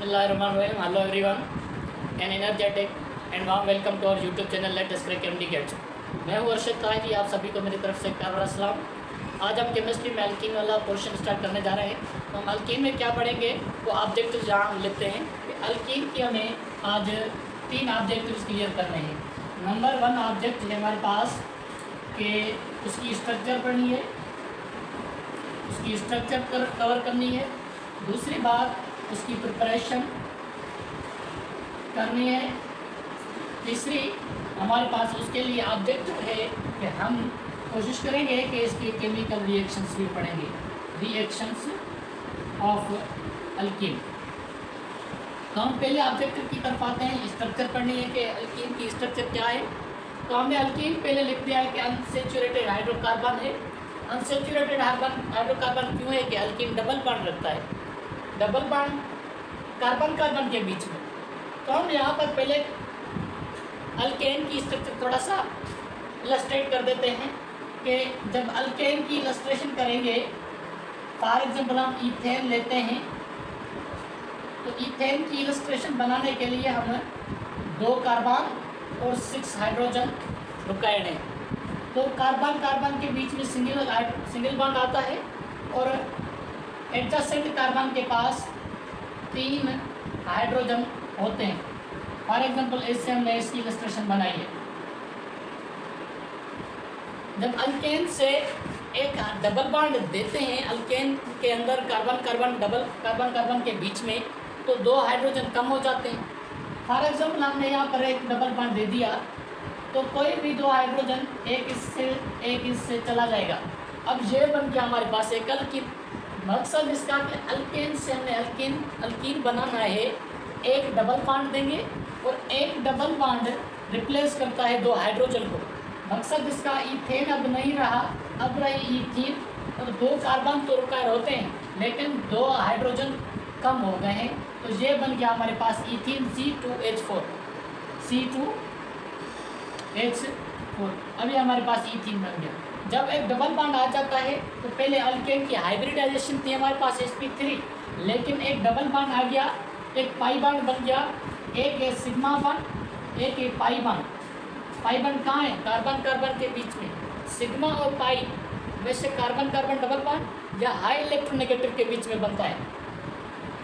Bismillahirrahmanirrahim. Hello everyone. An energetic and warm welcome to our YouTube channel Let us crack MD Gets. मैं हूँ अर्शद ताहिरी, आप सभी को मेरी तरफ से प्यार और सलाम। आज हम केमिस्ट्री में अल्कीन वाला पोर्शन स्टार्ट करने जा रहे हैं। तो हम अल्कीन में क्या पढ़ेंगे वो ऑब्जेक्टिव जहाँ हम लेते हैं कि अल्कीन की हमें आज 3 ऑब्जेक्टिव्स क्लियर करने हैं। नंबर 1 ऑब्जेक्ट है हमारे पास कि उसकी स्ट्रक्चर पढ़नी है, उसकी स्ट्रक्चर कवर करनी है। दूसरी बात उसकी प्रिपरेशन करनी है। तीसरी हमारे पास उसके लिए ऑब्जेक्टिव है कि हम कोशिश करेंगे कि इसके केमिकल रिएक्शंस भी पढ़ेंगे, रिएक्शंस ऑफ अल्कीन। तो हम पहले ऑब्जेक्टिव की तरफ आते हैं। स्ट्रक्चर पढ़नी है कि अल्कीन की स्ट्रक्चर क्या है। तो हमने अल्कीन पहले लिख दिया है कि अनसैचुरेटेड हाइड्रोकार्बन है। अनसैचुरेटेड हाइड्रोकार्बन क्यों है कि अल्कीन डबल बॉन्ड रखता है, डबल बॉन्ड कार्बन कार्बन के बीच में। तो हम यहाँ पर पहले अल्केन की स्ट्रक्चर थोड़ा सा इलस्ट्रेट कर देते हैं कि जब अल्केन की इलस्ट्रेशन करेंगे, फॉर एग्जांपल हम इथेन लेते हैं, तो इथेन की इलस्ट्रेशन बनाने के लिए हम 2 कार्बन और 6 हाइड्रोजन रिक्वायर्ड है। तो कार्बन कार्बन के बीच में सिंगल बॉन्ड आता है और एडजेसेंट कार्बन के पास 3 हाइड्रोजन होते हैं। फॉर एग्जांपल इससे हमने इसकी इलस्ट्रेशन बनाई है। जब अल्केन से एक डबल बॉन्ड देते हैं अल्केन के अंदर carbon carbon double carbon carbon के बीच में, तो 2 हाइड्रोजन कम हो जाते हैं। फॉर एग्जांपल हमने यहाँ पर एक डबल बॉन्ड दे दिया, तो कोई भी 2 हाइड्रोजन एक इससे चला जाएगा। अब ये बन गया हमारे पास एक अल्कीन। मकसद इसका कि अल्केन से हमने अल्कीन बनाना है। एक डबल बॉन्ड देंगे और एक डबल बॉन्ड रिप्लेस करता है 2 हाइड्रोजन को। मकसद इसका इथेन अब नहीं रहा, अब रही इथीन, और 2 कार्बन तो रिक्वायर होते हैं लेकिन 2 हाइड्रोजन कम हो गए हैं। तो ये बन गया हमारे पास इथीन C2H4। अभी हमारे पास इथीन बन गया। जब एक डबल बॉन्ड आ जाता है तो पहले अल्केन की हाइब्रिडाइजेशन थी हमारे पास sp3, लेकिन एक डबल बॉन्ड आ गया, एक पाई बॉन्ड बन गया, एक है सिग्मा बॉन्ड, एक है पाई बॉन्ड। पाई बॉन्ड कहाँ है? कार्बन कार्बन के बीच में। सिग्मा और पाई में से कार्बन कार्बन डबल बॉन्ड या हाई इलेक्ट्रोनेगेटिव के बीच में बनता है।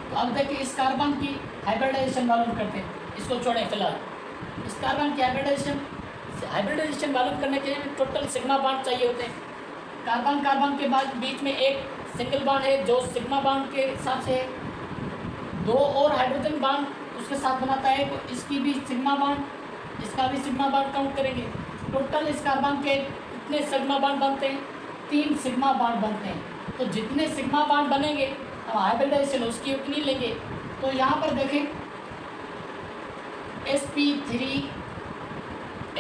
तो अब देखिए इस कार्बन की हाइब्रिडाइजेशन मालूम करते हैं, इसको छोड़ें फिलहाल। इस कार्बन की हाइब्रिडाइजेशन मालूम करने के लिए टोटल सिग्मा बॉन्ड चाहिए होते हैं। कार्बन कार्बन के बाद बीच में एक सिंगल बॉन्ड है जो सिग्मा बॉन्ड के हिसाब से 2 और हाइड्रोजन बॉन्ड उसके साथ बनाता है, तो इसकी भी सिग्मा बॉन्ड, इसका भी सिग्मा बॉन्ड काउंट करेंगे। टोटल इस कार्बन के कितने सिग्मा बॉन्ड बनते हैं? 3 सिग्मा बॉन्ड बनते हैं। तो जितने सिग्मा बॉन्ड बनेंगे हम हाइब्रिडाइजेशन उसकी उतनी लेंगे। तो यहाँ पर देखें sp3,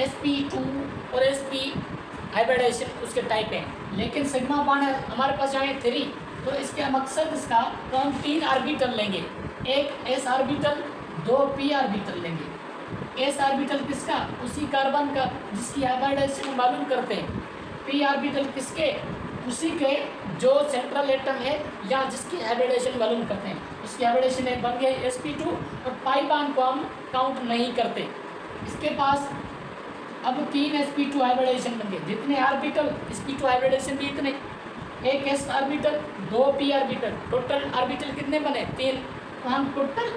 sp2 और sp हाइब्रिडाइजेशन उसके टाइप हैं, लेकिन सिग्मा बॉन्ड हमारे पास यहाँ 3। तो इसका मकसद इसका तो हम 3 ऑर्बिटल लेंगे, एक s ऑर्बिटल, 2 p ऑर्बिटल लेंगे। s ऑर्बिटल किसका? उसी कार्बन का जिसकी हाइब्रिडाइजेशन मालूम करते हैं। p ऑर्बिटल किसके? उसी के जो सेंट्रल एटम है या जिसकी हाइब्रिडाइजेशन मालूम करते हैं। उसकी हाइब्रिडाइजेशन बन गई sp2 और पाई बॉन्ड को हम काउंट नहीं करते। इसके पास अब 3 sp2 हाइब्रिडाइजेशन बन गए। जितने ऑर्बिटल sp2 हाइब्रिडाइजेशन भी इतने, एक s orbital, 2 p orbital, total orbital कितने बने? 3। तो हम टोटल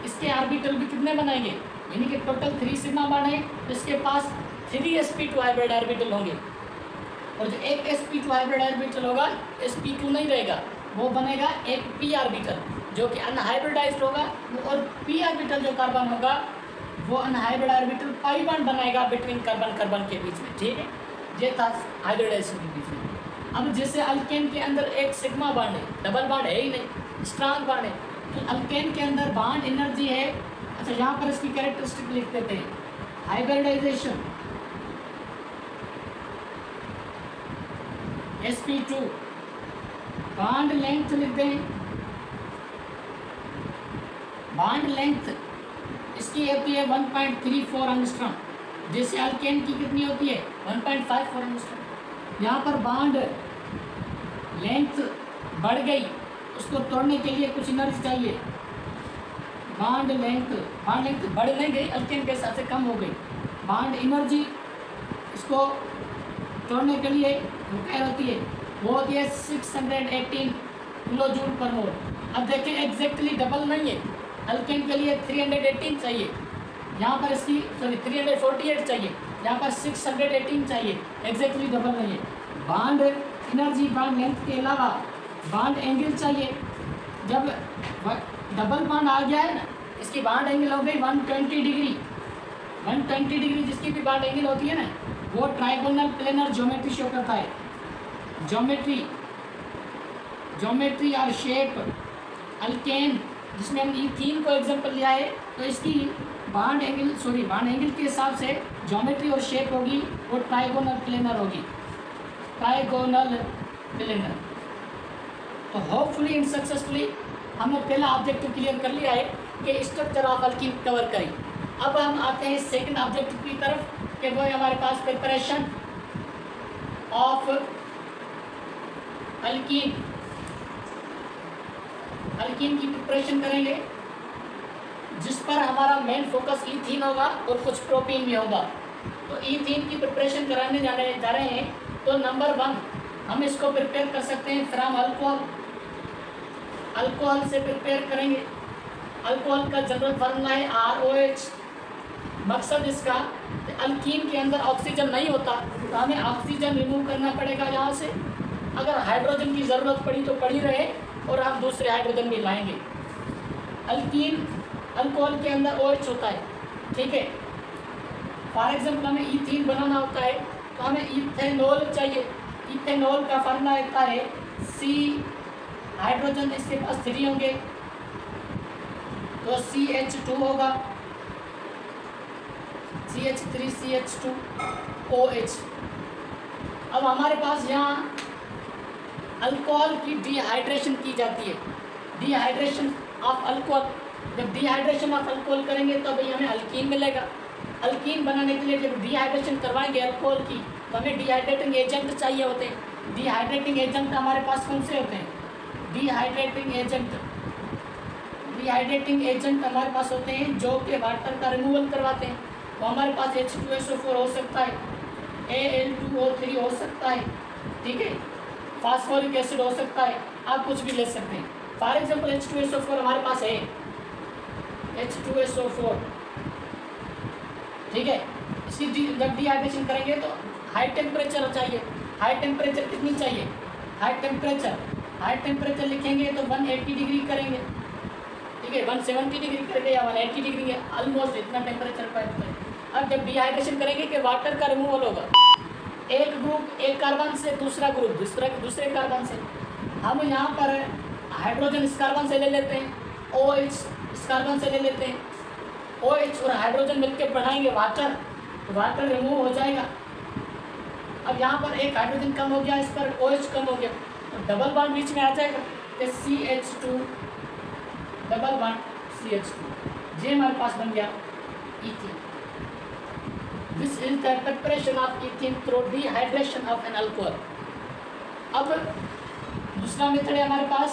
इसके ऑर्बिटल भी कितने बनाएंगे? यानी कि टोटल 3 सिग्मा बॉन्ड है, तो इसके पास 3 sp2 हाइब्रिड ऑर्बिटल होंगे। और जो एक sp2 हाइब्रिड ऑर्बिटल होगा sp2 नहीं रहेगा, वो बनेगा एक p ऑर्बिटल जो कि अनहाइब्रिडाइज्ड होगा, और p ऑर्बिटल जो कार्बन होगा वो अनहाइब्रिड ऑर्बिटल पाई बॉन्ड बनाएगा बिटवीन कार्बन कार्बन के बीच में। ठीक है, ये था हाइब्रिडाइजेशन के बीच में। अब जैसे अल्केन के अंदर एक सिग्मा बॉन्ड है, डबल बॉन्ड है ही नहीं, स्ट्रॉन्ग बॉन्ड है, तो अल्केन के अंदर बॉन्ड एनर्जी है। अच्छा, यहाँ पर इसकी कैरेक्टरिस्टिक लिख देते हैं। हाइब्रिडाइजेशन sp2, बॉन्ड लेंथ लिख दें। बॉन्ड लेंथ इसकी होती है 1.34 एंगस्ट्रॉम, जैसे अल्केन की कितनी होती है? 1.54 एंगस्ट्रॉम। यहाँ पर बॉन्ड लेंथ बढ़ गई, उसको तोड़ने के लिए कुछ एनर्जी चाहिए। बॉन्ड लेंथ बढ़ नहीं गई, अल्केन के हिसाब से कम हो गई। बॉन्ड एनर्जी इसको तोड़ने के लिए क्या होती है, वो होती है 618 किलो जूल पर मोल। अब देखिए एग्जैक्टली डबल नहीं है, अल्केन के लिए 318 चाहिए, यहाँ पर इसकी 348 चाहिए, यहाँ पर 618 चाहिए, एग्जैक्टली डबल नहीं है। बॉन्ड एनर्जी बॉन्ड लेंथ के अलावा बॉन्ड एंगल चाहिए। जब डबल बॉन्ड आ गया है ना, इसकी बॉन्ड एंगल हो गई 120 डिग्री। 120 डिग्री जिसकी भी बॉन्ड एंगल होती है ना, वो ट्राइगोनल प्लेनर ज्योमेट्री शो करता है। ज्योमेट्री और शेप अल्केन, जिसमें हम इथीन को एग्जांपल लिया है, तो इसकी बॉन्ड एंगल के हिसाब से ज्योमेट्री और शेप होगी वो ट्राइगोनल प्लेनर होगी, ट्राइगोनल प्लेनर। तो होपफुली एंड सक्सेसफुली हमने पहला ऑब्जेक्टिव क्लियर कर लिया है कि स्ट्रक्चर ऑफ अल्कीन कवर करें। अब हम आते हैं सेकंड ऑब्जेक्टिव की तरफ कि वो है हमारे पास प्रिपरेशन ऑफ अल्कीन की प्रिपरेशन करेंगे, जिस पर हमारा मेन फोकस इथीन होगा और कुछ प्रोपीन भी होगा। तो इथीन की प्रिपरेशन कराने जा रहे हैं। तो नंबर 1 हम इसको प्रिपेयर कर सकते हैं फ्रॉम अल्कोहल से प्रिपेयर करेंगे। अल्कोहल का जनरल फार्मूला है ROH। मकसद इसका अल्कीन के अंदर ऑक्सीजन नहीं होता, तो हमें ऑक्सीजन रिमूव करना पड़ेगा यहाँ से। अगर हाइड्रोजन की ज़रूरत पड़ी तो पड़ी रहे और हम दूसरे हाइड्रोजन भी लाएंगे। अल्कोहल के अंदर OH होता है, ठीक है। फॉर एग्जाम्पल हमें इथीन बनाना होता है तो हमें इथेनॉल चाहिए। इथेनॉल का फार्मूला होता है C, हाइड्रोजन इसके पास 3 होंगे तो CH2 होगा, CH3 CH2 OH। अब हमारे पास यहाँ अल्कोहल की डिहाइड्रेशन की जाती है, डिहाइड्रेशन ऑफ अल्कोहल। जब डिहाइड्रेशन ऑफ अल्कोहल करेंगे तो भाई हमें अल्कीन मिलेगा। अल्कीन बनाने के लिए जब डिहाइड्रेशन करवाएंगे अल्कोहल की, तो हमें डिहाइड्रेटिंग एजेंट चाहिए होते हैं। डिहाइड्रेटिंग एजेंट हमारे पास कौन से होते हैं? डिहाइड्रेटिंग एजेंट हमारे पास होते हैं जो कि वाटर का रिमूवल करवाते हैं। तो हमारे पास H2SO4 हो सकता है, Al2O3 हो सकता है, ठीक है, फास्फोरिक एसिड हो सकता है, आप कुछ भी ले सकते हैं। फॉर एग्जाम्पल H2SO4 हमारे पास है, H2SO4, ठीक है। इसकी जब डिहाइड्रेशन करेंगे तो हाई टेम्परेचर चाहिए। हाई टेम्परेचर कितनी चाहिए? हाई टेम्परेचर लिखेंगे तो 180 डिग्री करेंगे, ठीक है, 170 डिग्री करेंगे या 180 डिग्री, ऑलमोस्ट इतना टेम्परेचर पर। अब जब डिहाइड्रेशन करेंगे कि वाटर का रिमूवल होगा, एक ग्रुप एक कार्बन से दूसरा ग्रुप दूसरे कार्बन से, हम यहाँ पर हाइड्रोजन इस कार्बन से ले लेते हैं, OH इस कार्बन से ले लेते हैं, OH और हाइड्रोजन मिलकर बनाएंगे वाटर, तो वाटर रिमूव हो जाएगा। अब यहाँ पर एक हाइड्रोजन कम हो गया, इस पर OH कम हो गया, तो डबल बॉन्ड बीच में आ जाएगा, तो CH2 डबल बॉन्ड CH2, ये हमारे पास बन गया ethene. This is the preparation of ethene through dehydration of an alcohol. अब दूसरा मेथड है हमारे पास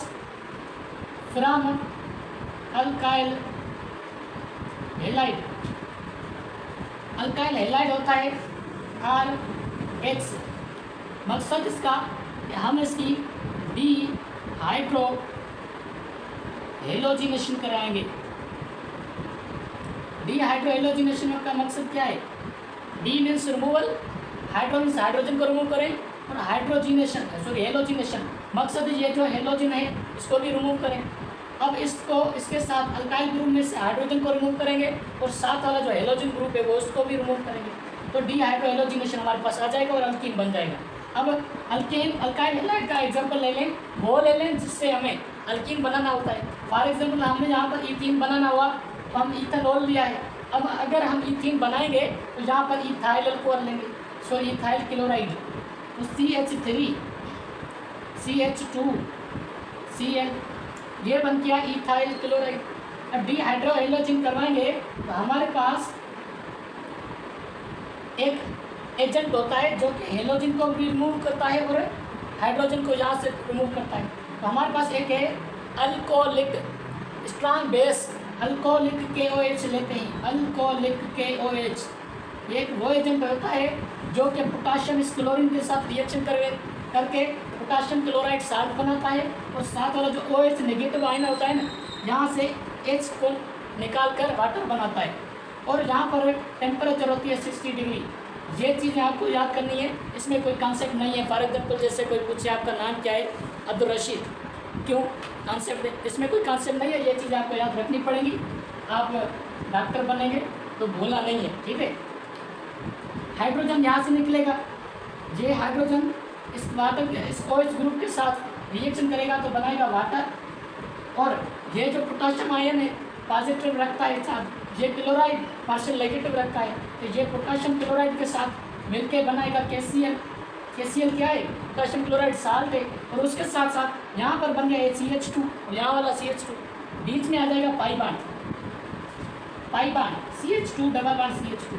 from alkyl halide. Alkyl halide होता है RH। मकसद इसका हम इसकी डिहाइड्रो हेलोजिनेशन कराएंगे। डिहाइड्रो हेलोजिनेशन का मकसद क्या है? De means removal, hydro means hydrogen को रिमूव करें, और हेलोजिनेशन मकसद ये जो हेलोजन है इसको भी रिमूव करें। अब इसके साथ अल्काइल ग्रुप में से हाइड्रोजन को रिमूव करेंगे और साथ वाला जो हेलोजन ग्रुप है वो उसको भी रिमूव करेंगे, तो डिहाइड्रो हेलोजिनेशन हमारे पास आ जाएगा और अल्कीन बन जाएगा। अब अल्काइल हैलाइड का एग्जाम्पल ले लें, वो ले लें जिससे हमें अल्कीन बनाना होता है। फॉर एग्जाम्पल हमें यहाँ पर इथीन बनाना हुआ तो हम इथेनॉल लिया है। अब अगर हम इथीन बनाएंगे तो यहाँ पर इथाइल अल्कोहल लेंगे, इथाइल क्लोराइड, तो CH3 CH2 Cl, ये बन गया इथाइल क्लोराइड। अब डिहाइड्रो हेलोजन करवाएंगे तो हमारे पास एक एजेंट होता है जो कि हेलोजन को भी रिमूव करता है और हाइड्रोजन को यहाँ से रिमूव करता है। तो हमारे पास एक है alcoholic strong base alcoholic KOH लेते हैं, अल्कोहलिक KOH एक वो एजेंट होता है जो कि पोटाशियम इस क्लोरीन के साथ रिएक्शन करके पोटाशियम क्लोराइड साल्ट बनाता है, और साथ वाला जो OH नेगेटिव आयन होता है ना, यहाँ से H को निकाल कर वाटर बनाता है, और यहाँ पर टेम्परेचर होती है 60 डिग्री। ये चीज़ें आपको याद करनी है, इसमें कोई कॉन्सेप्ट नहीं है। फॉर एग्जाम्पल जैसे कोई पूछे आपका नाम क्या है, अब्दुल रशीद, क्यों कॉन्सेप्ट है, इसमें कोई कॉन्सेप्ट नहीं है। ये चीज़ आपको याद रखनी पड़ेगी, आप डॉक्टर बनेंगे तो भूलना नहीं है, ठीक है। हाइड्रोजन यहाँ से निकलेगा, ये हाइड्रोजन इस वाटर के इस OH ग्रुप के साथ रिएक्शन करेगा तो बनाएगा वाटर, और ये जो पोटाशियम आयन है पॉजिटिव रखता है चार्ज, ये क्लोराइड पार्शियल नेगेटिव रखता है, तो ये पोटाशियम क्लोराइड के साथ मिलके बनाएगा KCl। KCl क्या है, पोटाशियम क्लोराइड साल्ट है, और उसके साथ साथ यहाँ पर बन गया CH2 और यहाँ वाला CH2, बीच में आ जाएगा पाई bond CH2 double bond CH2।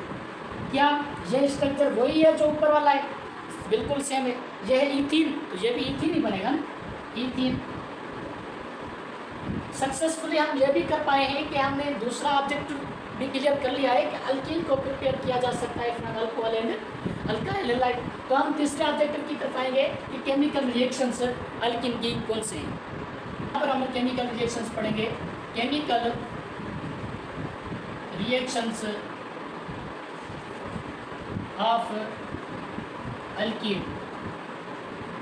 क्या ये स्ट्रक्चर वही है जो ऊपर वाला है, बिल्कुल सेम है। ये है इथीन, तो ये भी इथीन ही बनेगा ना, इथीन। सक्सेसफुली हम ये भी कर पाए हैं कि हमने दूसरा ऑब्जेक्टिव भी क्लियर कर लिया है कि अल्कीन को प्रिपेयर किया जा सकता है from alcohol and alkyl halide. तो हम तीसरे ऑब्जेक्टिव की तरफ आएंगे कि केमिकल रिएक्शंस अल्कीन की कौन से हैं। यहाँ पर हम केमिकल रिएक्शंस पढ़ेंगे, केमिकल रिएक्शंस ऑफ अल्कीन।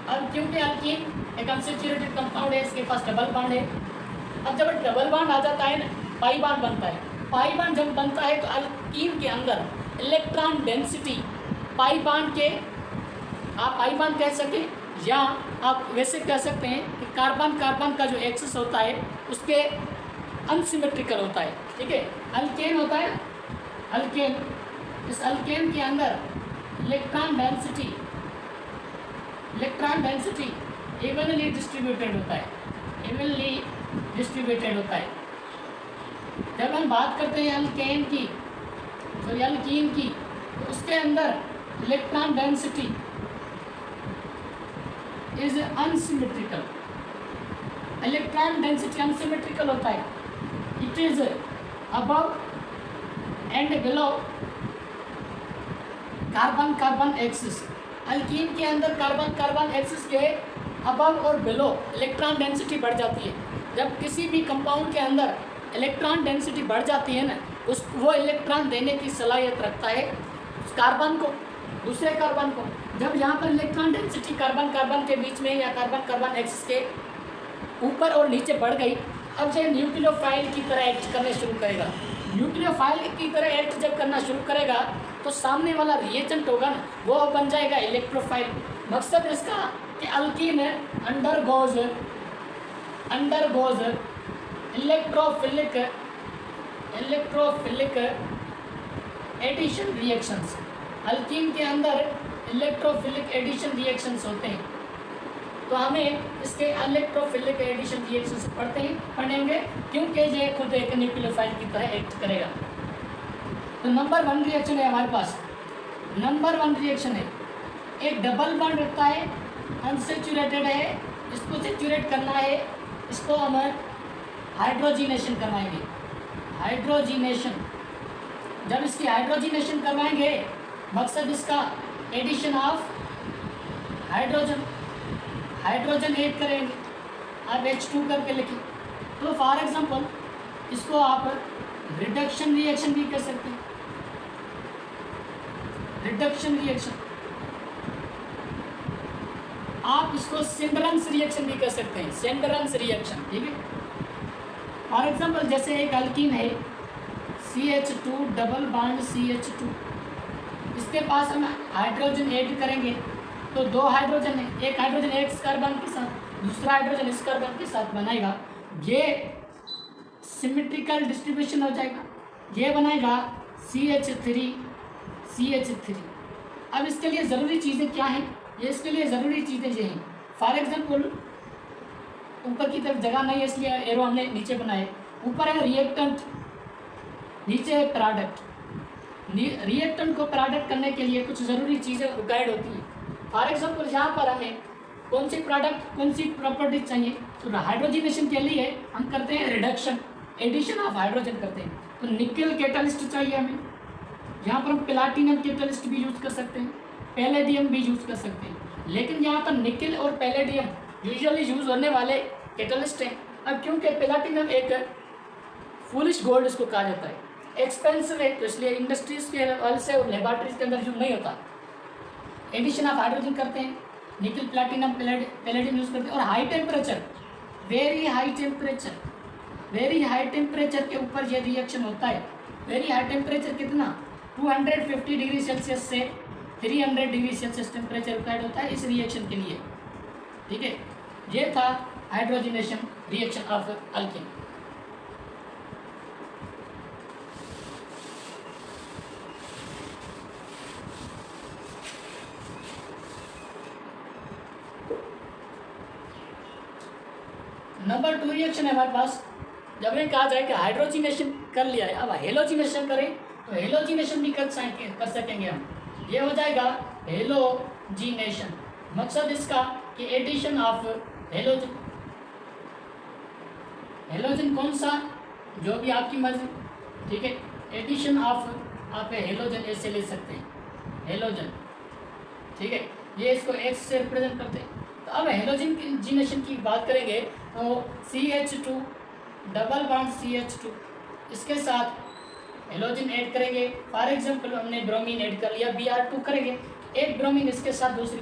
अब क्योंकि अल्कीन एक अनसैचुरेटेड कंपाउंड है, इसके पास डबल बॉन्ड है। अब जब डबल बॉन्ड आ जाता है ना, पाई बॉन्ड बनता है। पाई बॉन्ड जब बनता है तो अल्कीन के अंदर इलेक्ट्रॉन डेंसिटी पाई बॉन्ड के, आप पाई बॉन्ड कह सकें या आप वैसे कह सकते हैं कि कार्बन कार्बन का जो एक्सिस होता है उसके अनसिमेट्रिकल होता है, ठीक है। अल्केन होता है, अल्केन, इस अल्केन के अंदर इलेक्ट्रॉन डेंसिटी इवनली डिस्ट्रीब्यूटेड होता है, इवनली डिस्ट्रीब्यूटेड होता है। जब हम बात करते हैं अल्केन की, सॉरी अल्कीन की, तो उसके अंदर electron density is unsymmetrical, electron density unsymmetrical होता है। It is above and below carbon carbon axis. Alkyne के अंदर कार्बन कार्बन एक्सिस के अबव और बिलो इलेक्ट्रॉन डेंसिटी बढ़ जाती है। जब किसी भी कंपाउंड के अंदर इलेक्ट्रॉन डेंसिटी बढ़ जाती है ना, वो इलेक्ट्रॉन देने की सलाहियत रखता है कार्बन को, दूसरे कार्बन को। जब यहाँ पर इलेक्ट्रॉन डेंसिटी कार्बन कार्बन के बीच में या कार्बन कार्बन एक्सिस के ऊपर और नीचे बढ़ गई, अब ये न्यूक्लियोफाइल की तरह एक्ट करने शुरू करेगा। न्यूक्लियोफाइल की तरह एक्ट जब करना शुरू करेगा तो सामने वाला रिएजेंट होगा ना, वो बन जाएगा इलेक्ट्रोफाइल। मकसद इसका कि alkene undergoes electrophilic addition reactions. Alkene के अंदर इलेक्ट्रोफिलिक एडिशन रिएक्शंस होते हैं, तो हमें इसके इलेक्ट्रोफिलिक एडिशन रिएक्शंस पढ़ेंगे क्योंकि ये खुद एक न्यूक्लियोफाइल की तरह एक्ट करेगा। तो नंबर 1 रिएक्शन है हमारे पास, नंबर 1 रिएक्शन है, एक डबल बॉन्ड रखता है, अनसेचुरेटेड है, इसको सेचुरेट करना है, इसको हम हाइड्रोजिनेशन करवाएंगे। हाइड्रोजिनेशन, जब इसकी हाइड्रोजिनेशन करवाएंगे, मकसद इसका एडिशन ऑफ हाइड्रोजन ऐड करेंगे। आप H2 करके लिखें। तो फॉर एग्जांपल इसको आप रिडक्शन रिएक्शन भी कर सकते हैं, रिडक्शन रिएक्शन। आप इसको सिंडरेंस रिएक्शन भी कर सकते हैं, सिंडरेंस रिएक्शन, ठीक है। फॉर एग्जांपल जैसे एक अल्कीन है CH2 डबल बॉन्ड CH2, इसके पास हम हाइड्रोजन ऐड करेंगे तो 2 हाइड्रोजन है, एक हाइड्रोजन एक कार्बन के साथ, दूसरा हाइड्रोजन इस कार्बन के साथ बनाएगा, ये सिमेट्रिकल डिस्ट्रीब्यूशन हो जाएगा, ये बनाएगा CH3। अब इसके लिए ज़रूरी चीज़ें क्या हैं, ये इसके लिए ज़रूरी चीज़ें ये हैं। फॉर एग्जांपल ऊपर की तरफ जगह नहीं है इसलिए एरो हमने नीचे बनाए। ऊपर है रिएक्टेंट, नीचे है प्रोडक्ट। रिएक्टेंट को प्रोडक्ट करने के लिए कुछ ज़रूरी चीज़ें रिक्वायर्ड होती हैं। फॉर एग्जांपल यहाँ पर हमें कौन सी प्रोडक्ट, कौन सी प्रॉपर्टी चाहिए, तो हाइड्रोजिनेशन के लिए हम करते हैं रिडक्शन। एडिशन ऑफ हाइड्रोजन करते हैं। तो निकल कैटलिस्ट चाहिए हमें, यहाँ पर हम प्लाटिनम कैटलिस्ट भी यूज़ कर सकते हैं, पैलेडियम भी यूज़ कर सकते हैं, लेकिन यहाँ पर निकल और पैलेडियम यूजुअली यूज़ होने वाले कैटलिस्ट हैं। अब क्योंकि प्लाटिनम एक फुलिश गोल्ड इसको कहा जाता है, एक्सपेंसिव है, तो इसलिए इंडस्ट्रीज के लेवल से और लेबॉर्ट्रीज के अंदर यूज नहीं होता। एडिशन ऑफ हाइड्रोजन करते हैं, निकल प्लैटिनम पैलेडियम यूज़ करते हैं। और high temperature, very high temperature, very high temperature के ऊपर ये रिएक्शन होता है। वेरी हाई टेम्परेचर कितना, 250 डिग्री सेल्सियस से 300 डिग्री सेल्सियस टेम्परेचर रिक्वायर्ड होता है इस रिएक्शन के लिए। ठीक है, ये था hydrogenation reaction of alkane. Number 2 reaction है हमारे पास, जब हमें कहा जाए कि हाइड्रोजिनेशन कर लिया है, अब हेलोजिनेशन करें तो हेलोजिनेशन भी कर सकेंगे हम। ये हो जाएगा हेलोजिनेशन। मकसद इसका कि एडिशन ऑफ हेलोजन, हेलोजन कौन सा, जो भी आपकी मर्जी, ठीक है। एडिशन ऑफ आप हेलोजन ऐसे ले सकते हैं, हेलोजन, ठीक है। ये इसको एक्स से रिप्रेजेंट करते हैं। तो अब हेलोजिनेशन की बात करेंगे तो CH2 डबल बॉन्ड CH2, इसके साथ हेलोजन ऐड करेंगे। फॉर एग्जांपल हमने ब्रोमीन ऐड कर लिया, Br2 करेंगे, एक ब्रोमीन इसके साथ, दूसरी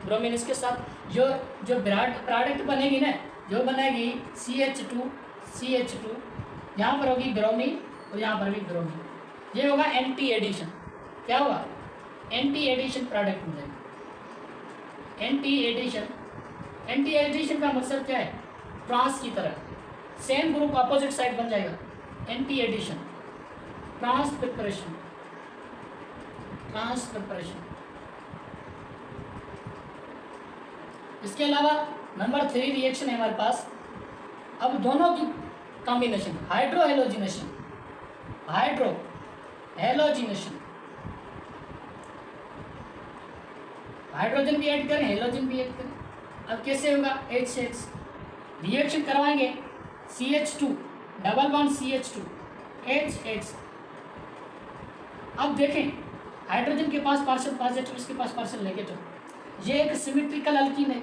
ब्रोमीन इसके साथ, जो प्रोडक्ट बनेगी ना, जो बनेगी CH2, यहाँ पर होगी ब्रोमीन और यहाँ पर भी ब्रोमीन, ये होगा एंटी एडिशन। क्या होगा, एंटी एडिशन प्रोडक्ट हो जाएगा। एंटी एडिशन का मकसद क्या है, ट्रांस की तरह सेम ग्रुप अपोजिट साइड बन जाएगा। Anti addition, trans preparation. इसके अलावा नंबर 3 रिएक्शन है हमारे पास। अब दोनों की कॉम्बिनेशन, हाइड्रोहेलोजिनेशन, हाइड्रोजन भी ऐड करें, हेलोजन भी ऐड करें। अब कैसे होगा, HX रिएक्शन करवाएंगे, CH2 double bond CH2 HX। अब देखें हाइड्रोजन के पास पार्शियल पॉजिटिव, इसके पास पार्शियल नेगेटिव, ये एक सिमेट्रिकल अल्कीन है।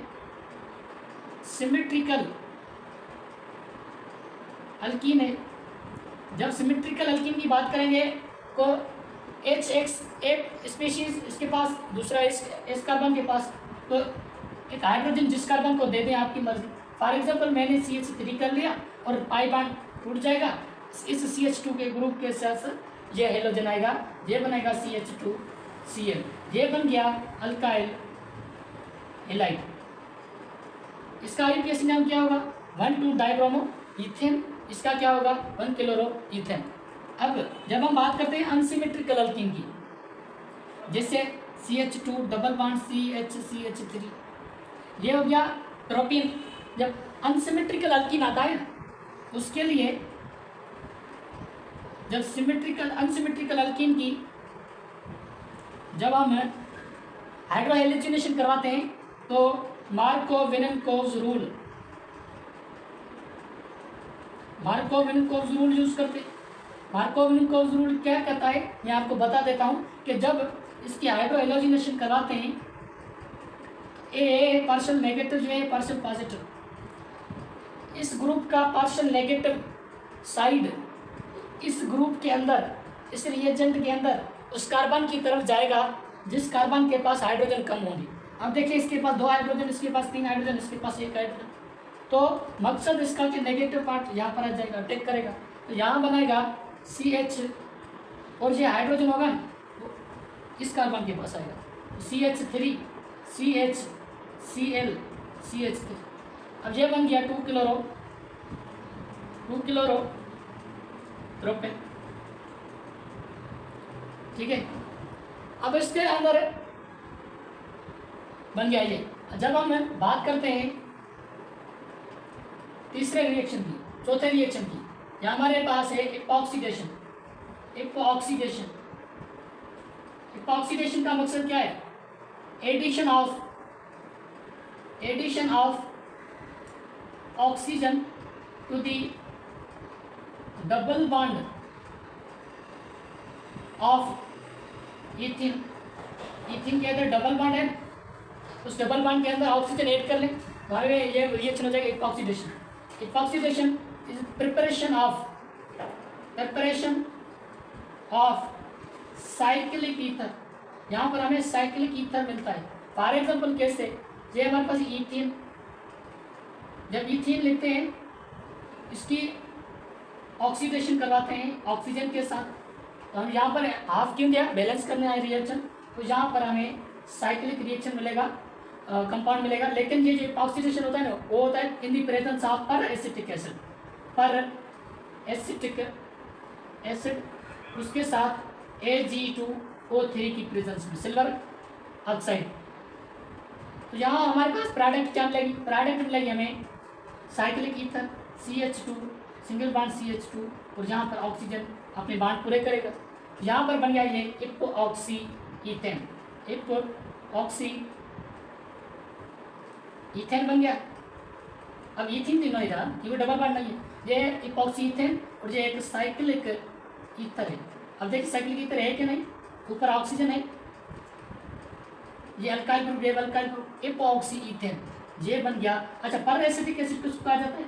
सिमेट्रिकल अल्कीन है। जब सिमेट्रिकल अल्कीन की बात करेंगे तो HX एक स्पीशीज इसके पास, दूसरा इस कार्बन के पास, तो एक हाइड्रोजन जिस कार्बन को दे दें आपकी मर्जी। फॉर एग्जांपल मैंने CH3 कर लिया और पाई बॉन्ड टूट जाएगा, इस CH2 के ग्रुप के साथ ये हेलोजन आएगा, ये बनेगा CH2Cl, ये बन गया अल्काइल हेलाइड। इसका IUPAC नाम क्या होगा, 1,2 डाइब्रोमो इथेन, इसका क्या होगा 1 क्लोरो इथेन। अब जब हम बात करते हैं अनसिमेट्रिकल अल्कीन की, जैसे CH2 डबल बॉन्ड CH3, ये हो गया प्रोपीन। जब अनसिमेट्रिकल अल्कीन आता है उसके लिए, जब अनसिमेट्रिकल अल्कीन की जब हम हाइड्रोहेलोजिनेशन करवाते हैं तो मार्कोव-विनेनकोव रूल यूज करते हैं। मार्कोव-विनेनकोव रूल क्या कहता है, मैं आपको बता देता हूँ कि जब इसकी हाइड्रोहेलोजिनेशन करवाते हैं, ए पार्शियल नेगेटिव जो है पार्शियल पॉजिटिव, इस ग्रुप का पार्शियल नेगेटिव साइड इस ग्रुप के अंदर, इस रिएजेंट के अंदर उस कार्बन की तरफ जाएगा जिस कार्बन के पास हाइड्रोजन कम होगी। अब देखिए इसके पास 2 हाइड्रोजन, इसके पास 3 हाइड्रोजन, इसके पास 1 हाइड्रोजन, तो मकसद इसका कि नेगेटिव पार्ट यहाँ पर आ जाएगा, अटैक करेगा, तो यहाँ बनाएगा CH, और ये हाइड्रोजन होगा ना इस कार्बन के पास आएगा, CH3 CHCl CH3। अब ये बन गया 2 क्लोरो प्रोपेन, ठीक है। अब इसके अंदर बन गया ये। जब हम बात करते हैं तीसरे रिएक्शन की, चौथे रिएक्शन की, यहाँ हमारे पास है इपॉक्सीडेशन। इपॉक्सीडेशन का मकसद क्या है, addition of oxygen to the double bond of ethene, ethene के अंदर डबल बॉन्ड है, उस डबल बॉन्ड के अंदर ऑक्सीजन ऐड कर लें, हमारे ये रिएक्शन हो जाएगा epoxidation. Epoxidation is preparation of cyclic ether. यहाँ पर हमें साइक्लिक ईथर मिलता है। फॉर एग्जाम्पल कैसे, ये हमारे पास ईथीन, जब ईथीन लिखते हैं इसकी ऑक्सीडेशन करवाते हैं ऑक्सीजन के साथ, तो हम यहाँ पर हाफ क्यों दिया, बैलेंस करने आए रिएक्शन, तो यहाँ पर हमें साइक्लिक रिएक्शन मिलेगा, कंपाउंड मिलेगा। लेकिन ये जो ऑक्सीडेशन होता है ना, वो होता है इन द प्रेजेंस ऑफ पर एसिटिक एसिड, पर एसिटिक एसिड उसके साथ Ag2O3 की प्रेजेंस में, सिल्वर ऑक्साइड। तो यहाँ हमारे पास प्रोडक्ट क्या मिलेगी, प्रोडक्ट मिलेगी हमें cyclic ether CH2, single bond CH2, और यहाँ पर ऑक्सीजन अपने बॉन्ड पूरे करेगा। यहाँ पर बन गया ये इपोऑक्सी ईथेन, इपोऑक्सी ईथेन बन गया। अब ईथीन नहीं रहा क्योंकि डबल बॉन्ड नहीं है, ये इपोऑक्सी ईथेन और ये एक साइक्लिक ईथर है। अब देखिए साइक्लिक ईथर है कि नहीं, ऊपर ऑक्सीजन है, ये अल्काइल ग्रुप, ये अल्काइल ग्रुप, इपोऑक्सी ईथेन ये बन गया। अच्छा, पर एसिटिक एसिड किसको कहा जाता है,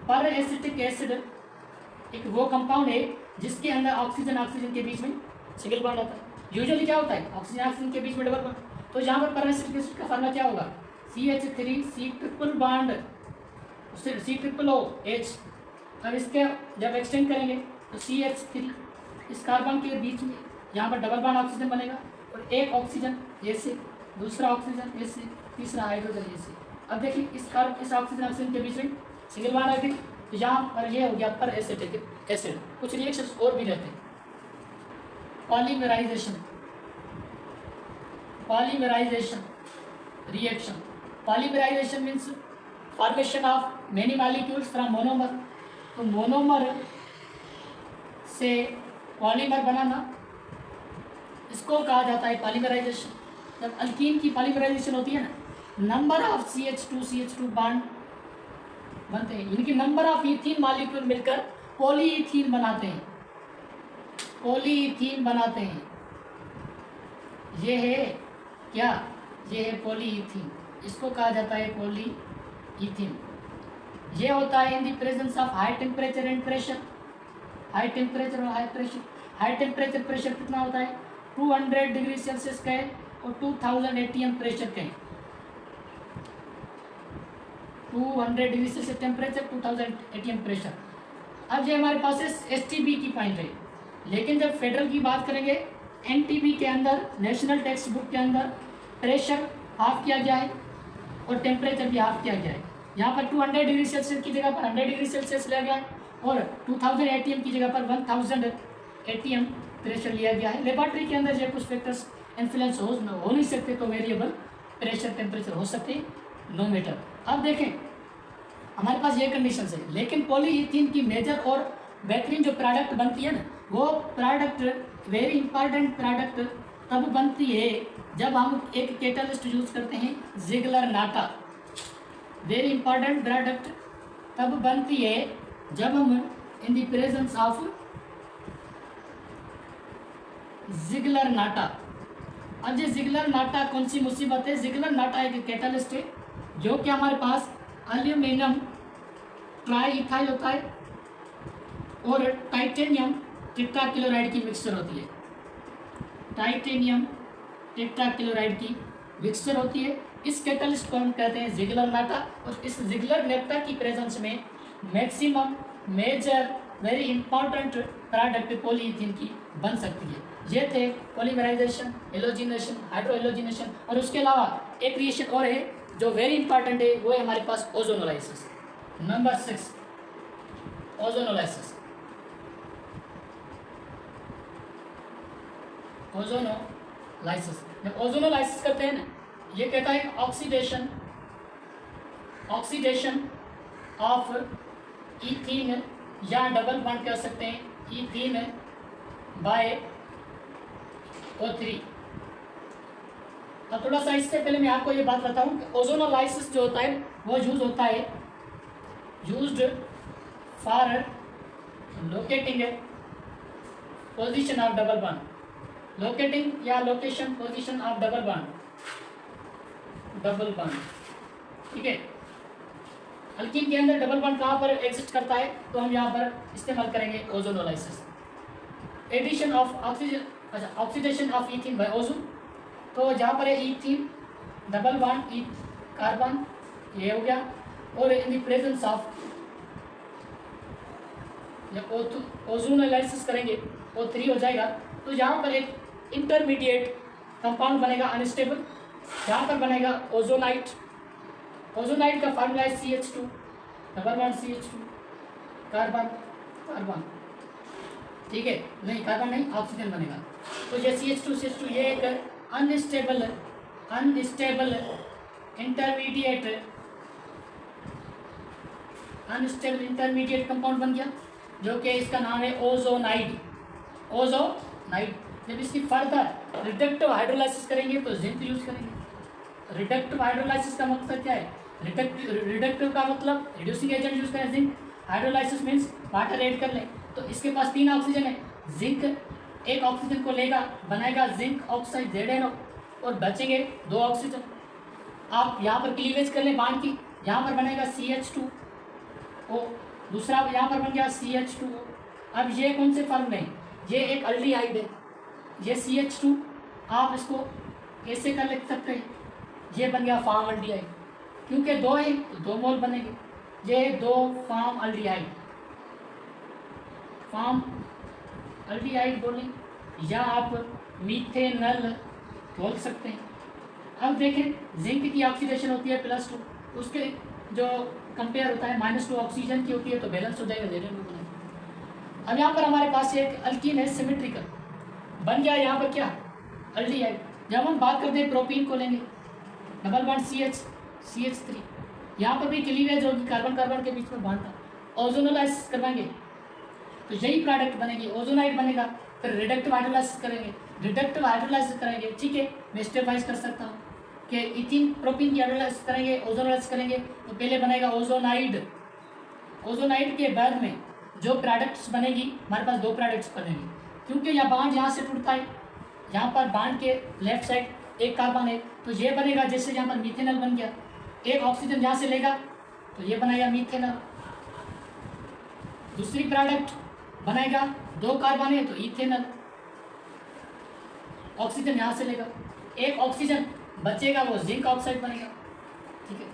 पर एसिटिक एसिड एक वो कंपाउंड है जिसके अंदर ऑक्सीजन ऑक्सीजन के बीच में सिंगल बॉन्ड आता है। यूजुअली क्या होता है, ऑक्सीजन ऑक्सीजन के बीच में डबल बॉन्ड। तो यहाँ पर एसिटिक एसिड का फार्मूला क्या होगा, CH3 C triple bond COOH। अब इसके जब एक्सटेंड करेंगे तो CH3 इस कार्बन के बीच में यहाँ पर डबल बॉन्ड ऑक्सीजन बनेगा, और एक ऑक्सीजन ये से, दूसरा ऑक्सीजन ये से, तीसरा हाइड्रोजन ये से। अब देखिए इस ऑक्सीजन ऑक्सीजन के बीच में सिंगल बॉन्ड आ गई, तो यहाँ पर ये हो गया पर एसिटिक एसिड। कुछ रिएक्शंस और भी रहते हैं, polymerisation reaction. Polymerisation means formation of many molecules from monomer. तो मोनोमर से पॉलीमर बनाना, इसको कहा जाता है पॉलीमराइजेशन। जब अल्कीन की पॉलीमराइजेशन होती है ना, नंबर ऑफ CH2 बॉन्ड बनते हैं, इनकी नंबर ऑफ इथीन मॉलिक्यूल मिलकर पॉलीइथीन बनाते हैं, पॉलीइथीन बनाते हैं। ये है क्या, ये है पॉलीइथीन, इसको कहा जाता है पॉलीइथीन। ये होता है in the presence of high temperature and pressure. High temperature और high pressure, high temperature pressure कितना होता है 200 डिग्री सेल्सियस का है, और 2000 ATM प्रेशर का है। 200 degree Celsius temperature, 2000 ATM pressure. अब ये हमारे पास STB की पॉइंट है, लेकिन जब फेडरल की बात करेंगे, NTB के अंदर, नेशनल टेक्स्ट बुक के अंदर प्रेशर हाफ किया गया है और टेम्परेचर भी हाफ किया गया है। यहाँ पर 200 डिग्री सेल्सियस की जगह पर 100 डिग्री सेल्सियस लिया गया है, और 2000 ATM की जगह पर 1000 ATM प्रेशर लिया गया है। लेबोरेटरी के अंदर ये कुछ फैक्टर्स इन्फ्लुएंस हो नहीं सकते, तो वेरिएबल प्रेशर टेम्परेचर हो सकते हैं, नो मैटर। अब देखें हमारे पास ये कंडीशन है, लेकिन पॉलीइथीन की मेजर और बेहतरीन जो प्रोडक्ट बनती है ना, वो प्रोडक्ट वेरी इंपॉर्टेंट प्रोडक्ट तब बनती है जब हम एक कैटालिस्ट यूज करते हैं, जिगलर नाटा। वेरी इंपॉर्टेंट प्रोडक्ट तब बनती है जब हम इन द प्रेजेंस ऑफ जिगलर नाटा। अब ये जिगलर नाटा कौन सी मुसीबत है, जिगलर नाटा एक कैटालिस्ट है जो कि हमारे पास एल्यूमिनियम ट्राईइथाइल होता है और टाइटेनियम टेट्राक्लोराइड की मिक्सचर होती है। टाइटेनियम टेट्राक्लोराइड की मिक्सचर होती है। इस कैटालिस्ट को हम कहते हैं जिगलर नाटा, और इस जिगलर नाटा की प्रेजेंस में maximum measure very important product polyethene की बन सकती है। ये थे पॉलीमराइजेशन, हेलोजिनेशन, हाइड्रोहेलोजिनेशन, और उसके अलावा एक रिएक्शन और है जो वेरी इंपॉर्टेंट है, वो है हमारे पास ओजोनोलाइसिस। Number 6 ozonolysis. ओजोनोलाइसिस, जब ओजोनोलाइसिस करते हैं ना, ये कहता है ऑक्सीडेशन ऑफ इथीन, या डबल बॉन्ड कह सकते हैं इथीन बाय O3। अब थोड़ा सा इससे पहले मैं आपको ये बात बताऊं कि ओजोनोलाइसिस जो होता है वो यूज होता है यूज्ड फॉर लोकेटिंग है position of double bond, locating या location position of double bond, ठीक है। अल्कीन के अंदर डबल बॉन्ड कहाँ पर एग्जिस्ट करता है, तो हम यहाँ पर इस्तेमाल करेंगे ओजोनोलाइसिस। एडिशन ऑफ ऑक्सीजन, अच्छा oxidation of ethene by ozone, तो जहाँ पर है ईथीन डबल बॉन्ड कार्बन, ये हो गया, और इन द प्रेजेंस ऑफ ओजोनोलाइसिस करेंगे O3 हो जाएगा, तो यहाँ पर एक इंटरमीडिएट कंपाउंड बनेगा अनस्टेबल, यहाँ पर बनेगा ओजोनाइट। ओजोनाइट का फार्मूला है CH2 double bond CH2 carbon, ठीक है, नहीं कार्बन नहीं ऑक्सीजन बनेगा। तो ये CH2 ये एक अनस्टेबल इंटरमीडिएट कंपाउंड बन गया, जो कि इसका नाम है ओजोनाइड। जब इसकी फर्दर रिडक्टिव हाइड्रोलाइसिस करेंगे तो जिंक यूज करेंगे। रिडक्टिव हाइड्रोलाइसिस का मकसद क्या है, रिडक्टिव का मतलब रिड्यूसिंग एजेंट यूज करें zinc, hydrolysis means water add कर लें। तो इसके पास 3 ऑक्सीजन है, जिंक एक ऑक्सीजन को लेगा, बनाएगा जिंक ऑक्साइड ZnO, और बचेंगे 2 ऑक्सीजन। आप यहाँ पर क्लीवेज कर लें बांड की, यहाँ पर बनेगा CH2O, दूसरा यहाँ पर बन गया CH2O। अब ये कौन से फॉर्मूले हैं, ये एक अल्डिहाइड है, ये CH2 आप इसको ऐसे कर लिख सकते हैं, ये बन गया फॉर्म अल्डिहाइड, क्योंकि 2 है तो 2 मोल बनेंगे, ये 2 फॉर्म अल्डिहाइड बोलें, या आप मीथेनल बोल सकते हैं। अब देखें जिंक की ऑक्सीडेशन होती है +2, उसके जो कंपेयर होता है -2 ऑक्सीजन की होती है, तो बैलेंस हो जाएगा ZnO। अब यहाँ पर हमारे पास एक अल्कीन है सिमेट्रिकल, बन गया यहाँ पर क्या अल्डिहाइड। जब हम बात करते हैं प्रोपीन को लेंगे, डबल बॉन्ड CH3, यहाँ पर भी क्लीवेज होगी, कार्बन कार्बन के बीच में बांधता, ओजोनोलाइसिस करवाएंगे तो यही प्रोडक्ट बनेगी, ओजोनाइड बनेगा। फिर रिडक्टिव हाइड्रोलाइसिस करेंगे, ठीक है, मैं स्टेप वाइज कर सकता हूँ कि इथिन प्रोपीन की हाइड्रोलाइसिस करेंगे, ओजोनोलाइसिस करेंगे, तो पहले बनेगा ओजोनाइड के बाद में जो प्रोडक्ट्स बनेगी, हमारे पास 2 प्रोडक्ट्स बनेंगे, क्योंकि यह बांड यहाँ से टूटता है, यहाँ पर बांड के लेफ्ट साइड एक कार्बन है, तो ये बनेगा, जैसे यहाँ पर मीथेनल बन गया, एक ऑक्सीजन यहाँ से लेगा तो ये बनाएगा मीथेनल। दूसरी प्रोडक्ट बनाएगा, 2 कार्बन है तो इथेनल, ऑक्सीजन यहाँ से लेगा, एक ऑक्सीजन बचेगा वो जिंक ऑक्साइड बनेगा, ठीक है।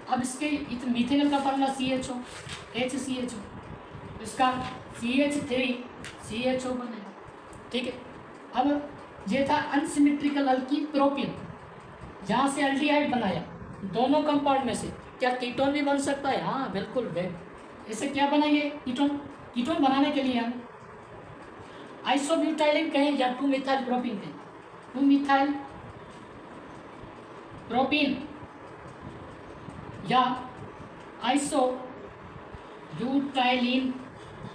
अब इसके मीथेनल का फार्मूला CHO, HCHO, इसका CH3CHO बनेगा, ठीक है। अब ये था अनसिमेट्रिकल अल्कीन प्रोपीन, जहाँ से अल्डिहाइड बनाया, दोनों कंपाउंड में से क्या कीटोन भी बन सकता है, हाँ बिल्कुल इसे क्या बनाइए कीटोन बनाने के लिए हम आइसोब्यूटाइलिन कहें या 2-मिथाइल प्रोपीन कहें, 2-मिथाइल प्रोपीन या आइसोब्यूटाइलिन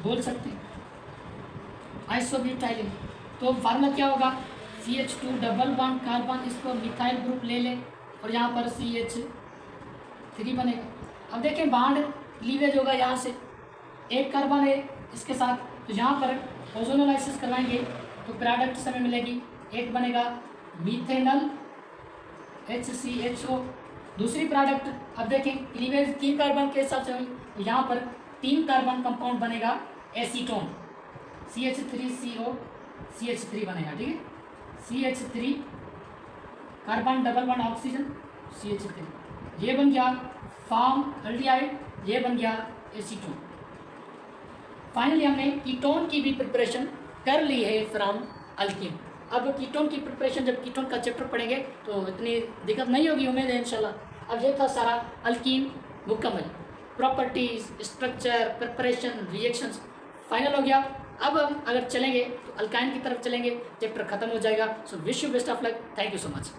बोल सकते हैं, आइसोब्यूटाइलिन। तो फार्मूला क्या होगा, CH2 डबल बॉन्ड कार्बन, इसको मिथाइल ग्रुप ले लें और यहाँ पर CH3 बनेगा। अब देखें बांड लीवेज होगा, यहाँ से एक कार्बन है इसके साथ, तो यहाँ पर ओजोनोलाइसिस करवाएंगे तो प्रोडक्ट हमें मिलेगी, एक बनेगा मीथेनल HCHO, दूसरी प्रोडक्ट। अब देखें क्लीवेज 3 कार्बन के हिसाब से हुई, तो यहाँ पर 3 कार्बन कंपाउंड बनेगा एसीटोन, CH3CO CH3 बनेगा, ठीक है, CH3 carbon double bond oxygen CH3, ये बन गया फॉर्म अल्डिहाइड, ये बन गया एसीटोन। फाइनली हमने कीटोन की भी प्रिपरेशन कर ली है फ्रॉम अल्कीन। अब कीटोन की प्रिपरेशन, जब कीटोन का चैप्टर पढ़ेंगे तो इतनी दिक्कत नहीं होगी, उम्मीद है इंशाल्लाह। अब ये था सारा अल्कीन मुकम्मल, properties, structure, preparation, reactions final हो गया। अब हम अगर चलेंगे तो अल्काइन की तरफ चलेंगे, चैप्टर खत्म हो जाएगा। So wish you best of luck, thank you so much.